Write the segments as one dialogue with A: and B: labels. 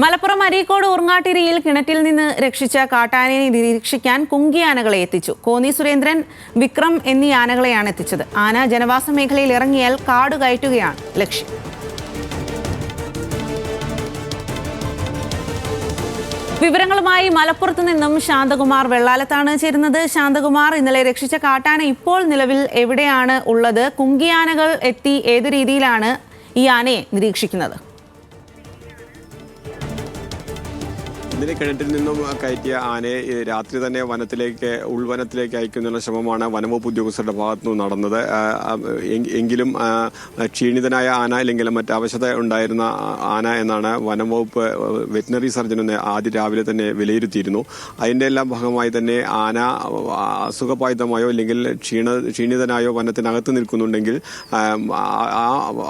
A: മലപ്പുറം അരീക്കോട് ഉർങ്ങാട്ടിരിയിൽ കിണറ്റിൽ നിന്ന് രക്ഷിച്ച കാട്ടാനയെ നിരീക്ഷിക്കാൻ കുങ്കിയാനകളെ എത്തിച്ചു. കോന്നി സുരേന്ദ്രൻ, വിക്രം എന്നീ ആനകളെയാണ് എത്തിച്ചത്. ആന ജനവാസ മേഖലയിൽ ഇറങ്ങിയാൽ കാട് കയറ്റുകയാണ് ലക്ഷ്യം. വിവരങ്ങളുമായി മലപ്പുറത്ത് നിന്നും ശാന്തകുമാർ വെള്ളാലത്താണ് ചേരുന്നത്. ശാന്തകുമാർ, ഇന്നലെ രക്ഷിച്ച കാട്ടാന ഇപ്പോൾ നിലവിൽ എവിടെയാണ് ഉള്ളത്? കുങ്കിയാനകൾ എത്തി ഏതു രീതിയിലാണ് ഈ ആനയെ നിരീക്ഷിക്കുന്നത്?
B: ഇന്നലെ കിണറ്റിൽ നിന്നും കയറ്റിയ ആനയെ രാത്രി തന്നെ ഉൾവനത്തിലേക്ക് അയക്കുന്നതിനുള്ള ശ്രമമാണ് വനംവകുപ്പ് ഉദ്യോഗസ്ഥരുടെ ഭാഗത്തുനിന്ന് നടന്നത്. എങ്കിലും ക്ഷീണിതനായ ആന അല്ലെങ്കിൽ മറ്റവശത ഉണ്ടായിരുന്ന ആന എന്നാണ് വനംവകുപ്പ് വെറ്റിനറി സർജൻ ആദ്യ രാവിലെ തന്നെ വിലയിരുത്തിയിരുന്നു. അതിൻ്റെ എല്ലാം ഭാഗമായി തന്നെ ആന അസുഖബാധിതമായോ അല്ലെങ്കിൽ ക്ഷീണിതനായോ വനത്തിനകത്ത് നിൽക്കുന്നുണ്ടെങ്കിൽ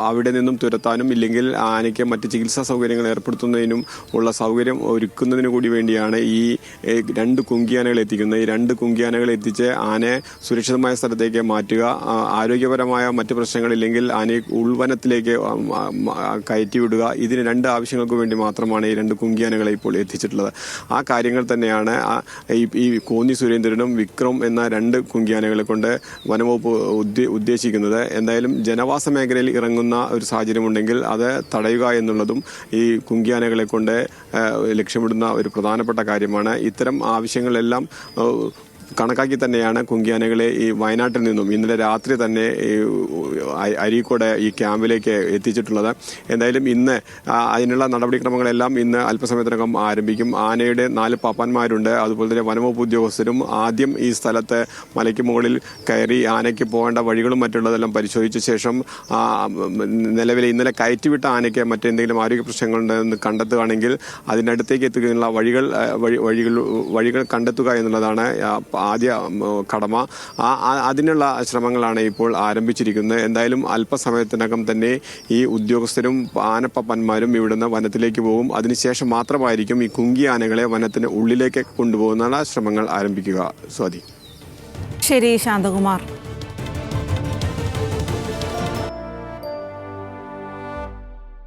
B: അവിടെ നിന്നും തുരത്താനും ഇല്ലെങ്കിൽ ആനയ്ക്ക് മറ്റ് ചികിത്സാ സൗകര്യങ്ങൾ ഏർപ്പെടുത്തുന്നതിനും ഉള്ള സൗകര്യം ഒരുക്കുന്നതിന് കൂടി വേണ്ടിയാണ് ഈ രണ്ട് കുങ്കിയാനകൾ എത്തിക്കുന്നത്. ഈ രണ്ട് കുങ്കിയാനകൾ എത്തിച്ച് ആനയെ സുരക്ഷിതമായ സ്ഥലത്തേക്ക് മാറ്റുക, ആരോഗ്യപരമായ മറ്റ് പ്രശ്നങ്ങളില്ലെങ്കിൽ ആനയെ ഉൾവനത്തിലേക്ക് കയറ്റിവിടുക, ഇതിന് രണ്ട് ആവശ്യങ്ങൾക്ക് വേണ്ടി മാത്രമാണ് ഈ രണ്ട് കുങ്കിയാനകളെ ഇപ്പോൾ എത്തിച്ചിട്ടുള്ളത്. ആ കാര്യങ്ങൾ തന്നെയാണ് ഈ കോന്നി സുരേന്ദ്രനും വിക്രം എന്ന രണ്ട് കുങ്കിയാനകളെ കൊണ്ട് വനംവകുപ്പ് ഉദ്ദേശിക്കുന്നത്. എന്തായാലും ജനവാസ മേഖലയിൽ ഇറങ്ങുന്ന ഒരു സാഹചര്യമുണ്ടെങ്കിൽ അത് തടയുക എന്നുള്ളതും ഈ കുങ്കിയാനകളെ കൊണ്ട് ലക്ഷ്യമിടുന്ന ഒരു പ്രധാനപ്പെട്ട കാര്യമാണ്. ഇത്തരം ആവശ്യങ്ങളെല്ലാം കണക്കാക്കി തന്നെയാണ് കുങ്കിയാനകളെ ഈ വയനാട്ടിൽ നിന്നും ഇന്നലെ രാത്രി തന്നെ അരീക്കോട് ഈ ക്യാമ്പിലേക്ക് എത്തിച്ചിട്ടുള്ളത്. എന്തായാലും ഇന്ന് അതിനുള്ള നടപടിക്രമങ്ങളെല്ലാം ഇന്ന് അല്പസമയത്തിനകം ആരംഭിക്കും. ആനയുടെ 4 പാപ്പാന്മാരുണ്ട്. അതുപോലെ തന്നെ വനംവകുപ്പ് ഉദ്യോഗസ്ഥരും ആദ്യം ഈ സ്ഥലത്ത് മലയ്ക്ക് മുകളിൽ കയറി ആനയ്ക്ക് പോകേണ്ട വഴികളും മറ്റുള്ളതെല്ലാം പരിശോധിച്ച ശേഷം ഇന്നലെ കയറ്റിവിട്ട ആനയ്ക്ക് മറ്റെന്തെങ്കിലും ആരോഗ്യ പ്രശ്നങ്ങളുണ്ടെന്ന് കണ്ടെത്തുകയാണെങ്കിൽ അതിനടുത്തേക്ക് എത്തുകയുള്ള വഴികൾ കണ്ടെത്തുക എന്നുള്ളതാണ് ആദ്യ കടമ. അതിനുള്ള ശ്രമങ്ങളാണ് ഇപ്പോൾ ആരംഭിച്ചിരിക്കുന്നത്. എന്തായാലും അല്പസമയത്തിനകം തന്നെ ഈ ഉദ്യോഗസ്ഥരും ആനപ്പന്മാരും ഇവിടുന്ന് വനത്തിലേക്ക് പോകും. അതിനുശേഷം മാത്രമായിരിക്കും ഈ കുങ്കി ആനകളെ വനത്തിന് ഉള്ളിലേക്ക് കൊണ്ടുപോകുന്ന ശ്രമങ്ങൾ ആരംഭിക്കുക. സ്വാതി.
A: ശരി ശാന്തകുമാർ.